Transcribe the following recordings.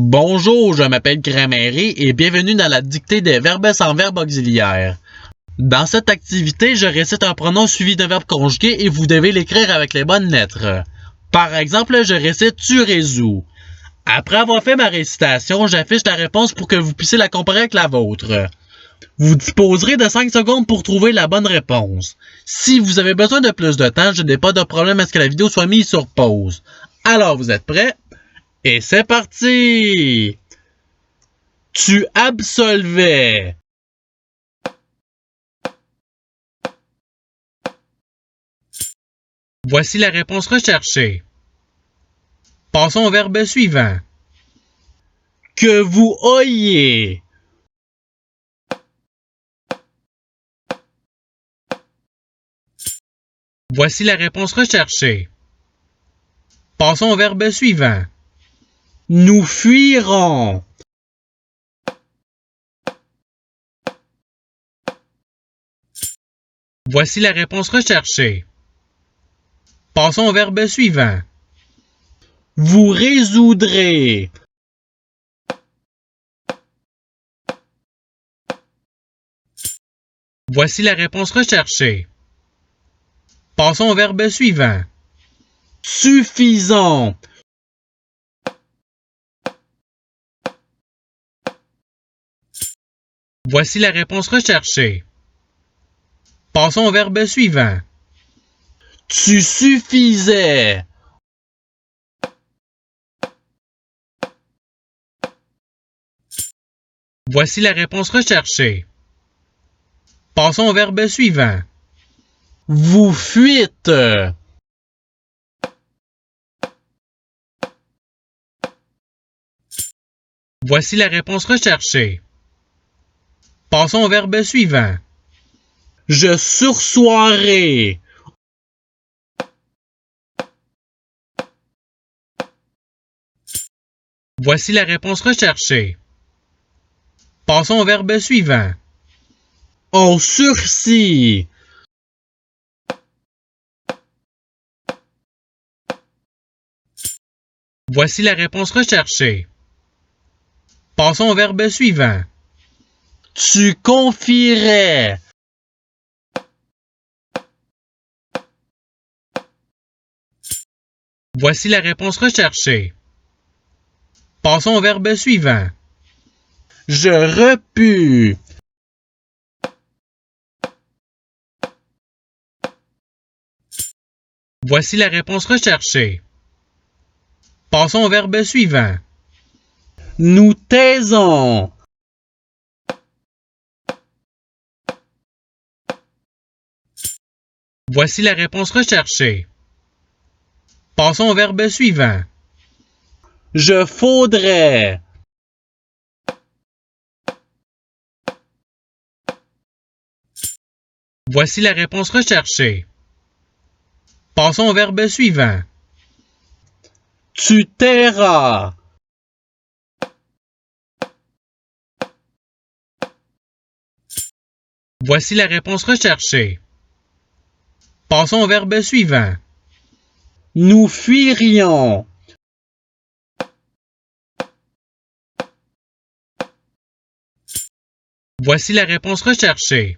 Bonjour, je m'appelle Grammaire et bienvenue dans la dictée des verbes sans verbe auxiliaire. Dans cette activité, je récite un pronom suivi d'un verbe conjugué et vous devez l'écrire avec les bonnes lettres. Par exemple, je récite tu résous. Après avoir fait ma récitation, j'affiche la réponse pour que vous puissiez la comparer avec la vôtre. Vous disposerez de 5 secondes pour trouver la bonne réponse. Si vous avez besoin de plus de temps, je n'ai pas de problème à ce que la vidéo soit mise sur pause. Alors, vous êtes prêts? Et c'est parti! Tu absolvais. Voici la réponse recherchée. Passons au verbe suivant. Que vous oyez. Voici la réponse recherchée. Passons au verbe suivant. Nous fuirons. Voici la réponse recherchée. Passons au verbe suivant. Vous résoudrez. Voici la réponse recherchée. Passons au verbe suivant. Suffisant. Voici la réponse recherchée. Passons au verbe suivant. Tu suffisais. Voici la réponse recherchée. Passons au verbe suivant. Vous fuites. Voici la réponse recherchée. Passons au verbe suivant. Je sursoirai. Voici la réponse recherchée. Passons au verbe suivant. On sursit. Voici la réponse recherchée. Passons au verbe suivant. Tu confierais. Voici la réponse recherchée. Passons au verbe suivant. Je repus. Voici la réponse recherchée. Passons au verbe suivant. Nous taisons. Voici la réponse recherchée. Passons au verbe suivant. Je faudrais. Voici la réponse recherchée. Passons au verbe suivant. Tu tairas. Voici la réponse recherchée. Passons au verbe suivant. Nous fuirions. Voici la réponse recherchée.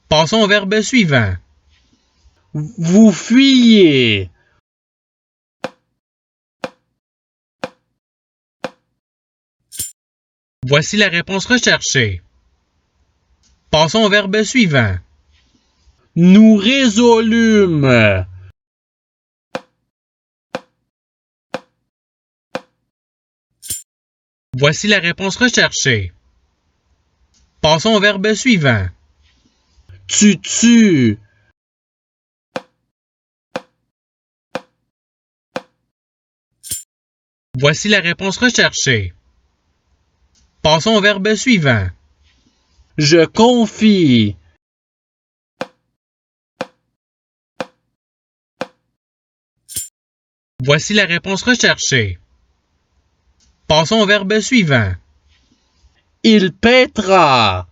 Passons au verbe suivant. Vous fuyez. Voici la réponse recherchée. Passons au verbe suivant. Nous résolûmes. Voici la réponse recherchée. Passons au verbe suivant. Tu tues. Voici la réponse recherchée. Passons au verbe suivant. Je confie. Voici la réponse recherchée. Passons au verbe suivant. Il pètera.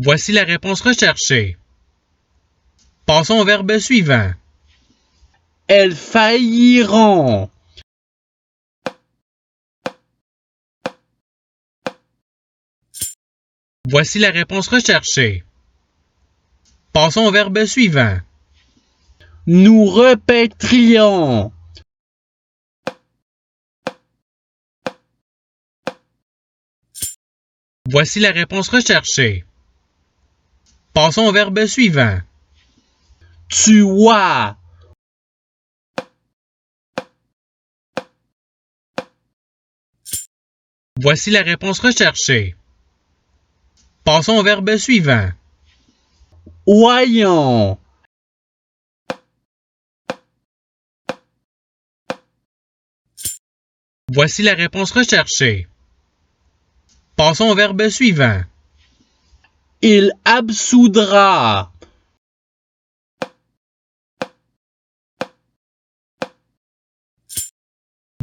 Voici la réponse recherchée. Passons au verbe suivant. Elles failliront. Voici la réponse recherchée. Passons au verbe suivant. Nous repaîtrions. Voici la réponse recherchée. Passons au verbe suivant. Tu vois. Voici la réponse recherchée. Passons au verbe suivant. Voyons. Voici la réponse recherchée. Passons au verbe suivant. Il absoudra.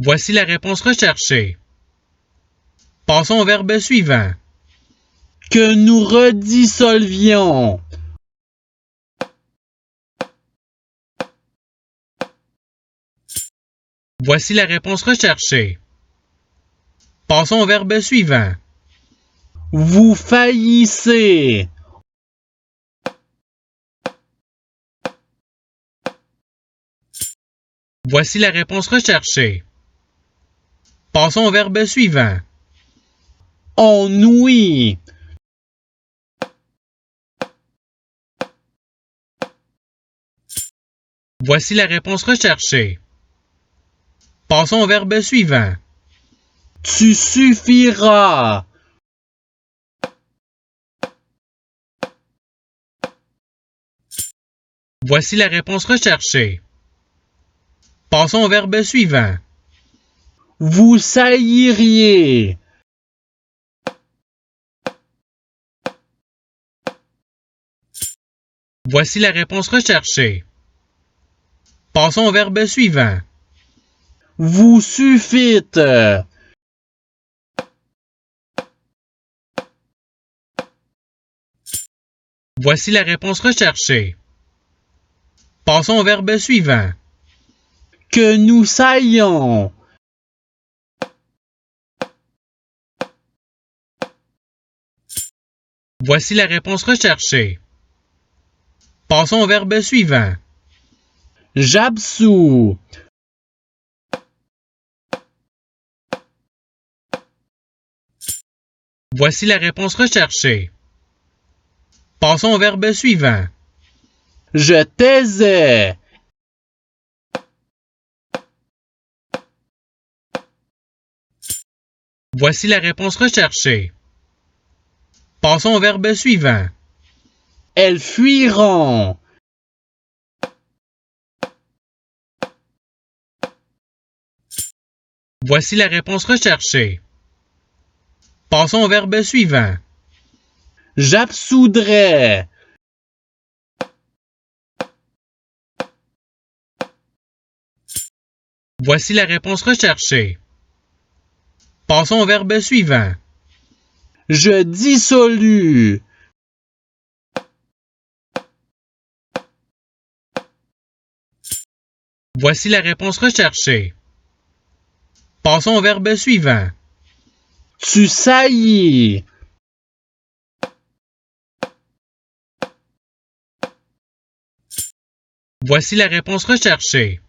Voici la réponse recherchée. Passons au verbe suivant. Que nous redissolvions. Voici la réponse recherchée. Passons au verbe suivant. Vous faillissez. Voici la réponse recherchée. Passons au verbe suivant. On nuit. Voici la réponse recherchée. Passons au verbe suivant. Tu suffiras. Voici la réponse recherchée. Passons au verbe suivant. Vous sailliriez. Voici la réponse recherchée. Passons au verbe suivant. Vous suffite. Voici la réponse recherchée. Passons au verbe suivant. Que nous saillions. Voici la réponse recherchée. Passons au verbe suivant. J'absous. Voici la réponse recherchée. Passons au verbe suivant. Je taisais. Voici la réponse recherchée. Passons au verbe suivant. Elles fuiront. Voici la réponse recherchée. Passons au verbe suivant. J'absoudrais. Voici la réponse recherchée. Passons au verbe suivant. Je dissolus. Voici la réponse recherchée. Passons au verbe suivant. Tu saillis. Voici la réponse recherchée.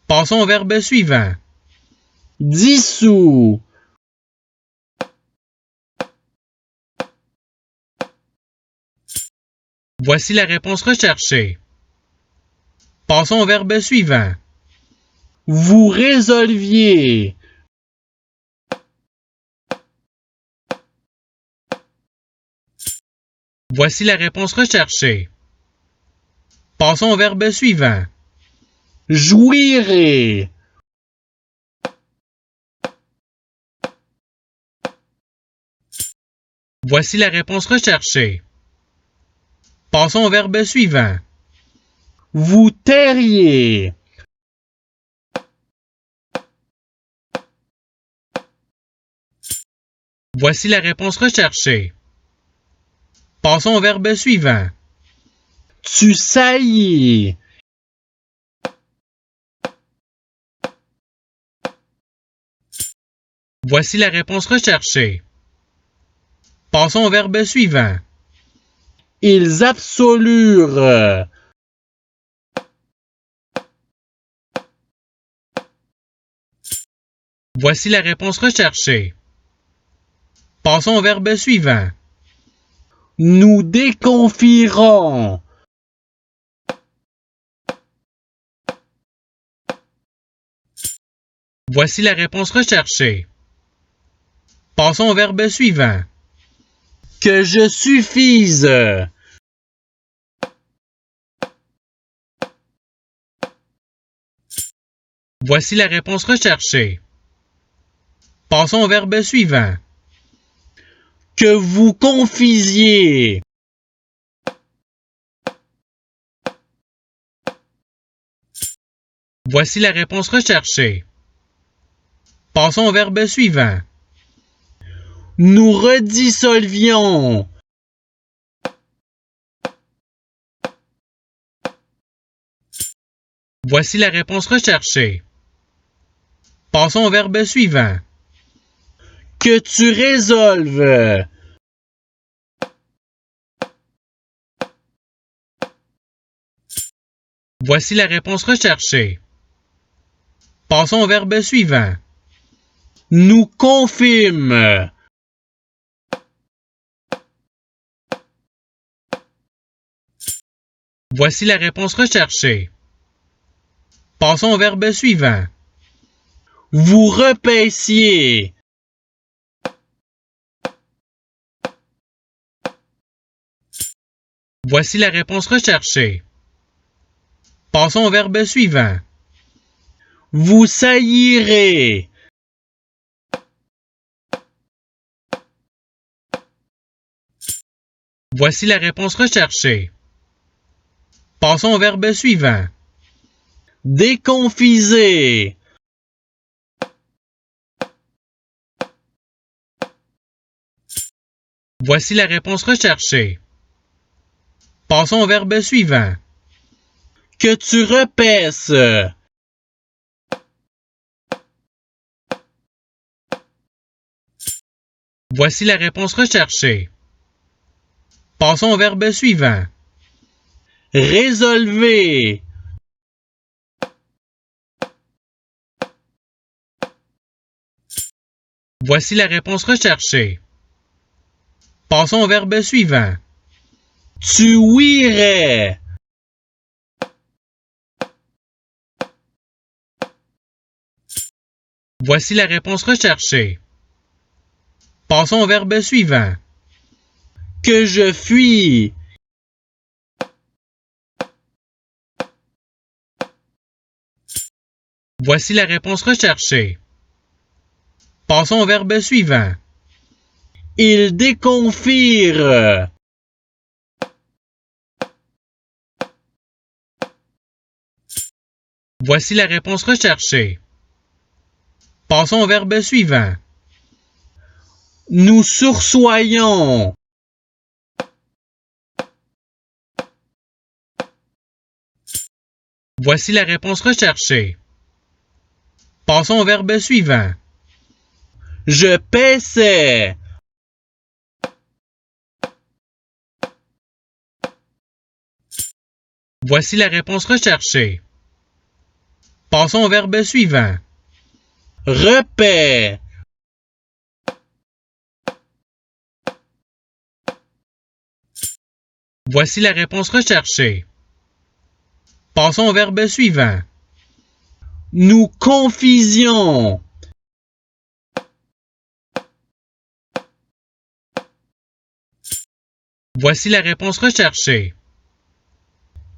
Passons au verbe suivant. Dissous. Voici la réponse recherchée. Passons au verbe suivant. Vous résolviez. Voici la réponse recherchée. Passons au verbe suivant. Jouirez. Voici la réponse recherchée. Passons au verbe suivant. Vous tairiez. Voici la réponse recherchée. Passons au verbe suivant. Tu saillis. Voici la réponse recherchée. Passons au verbe suivant. Ils absolurent. Voici la réponse recherchée. Passons au verbe suivant. Nous déconfierons. Voici la réponse recherchée. Passons au verbe suivant. Que je suffise. Voici la réponse recherchée. Passons au verbe suivant. Que vous confisiez. Voici la réponse recherchée. Passons au verbe suivant. Nous redissolvions. Voici la réponse recherchée. Passons au verbe suivant. Que tu résolves. Voici la réponse recherchée. Passons au verbe suivant. Nous confirme. Voici la réponse recherchée. Passons au verbe suivant. Vous repaissiez. Voici la réponse recherchée. Passons au verbe suivant. Vous saillirez. Voici la réponse recherchée. Passons au verbe suivant. Déconfiser. Voici la réponse recherchée. Passons au verbe suivant. Que tu repaisses. Voici la réponse recherchée. Passons au verbe suivant. Résolvez. Voici la réponse recherchée. Passons au verbe suivant. Tu ouillerais. Voici la réponse recherchée. Passons au verbe suivant. Que je fuis. Voici la réponse recherchée. Passons au verbe suivant. Il déconfire. Voici la réponse recherchée. Passons au verbe suivant. Nous sursoyons. Voici la réponse recherchée. Passons au verbe suivant. Je paissais. Voici la réponse recherchée. Passons au verbe suivant. Repaix. Voici la réponse recherchée. Passons au verbe suivant. Nous confisions. Voici la réponse recherchée.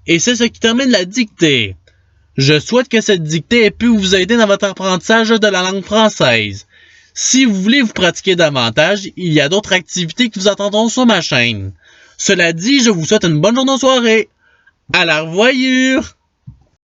Et c'est ce qui termine la dictée. Je souhaite que cette dictée ait pu vous aider dans votre apprentissage de la langue française. Si vous voulez vous pratiquer davantage, il y a d'autres activités qui vous attendront sur ma chaîne. Cela dit, je vous souhaite une bonne journée de soirée. À la revoyure!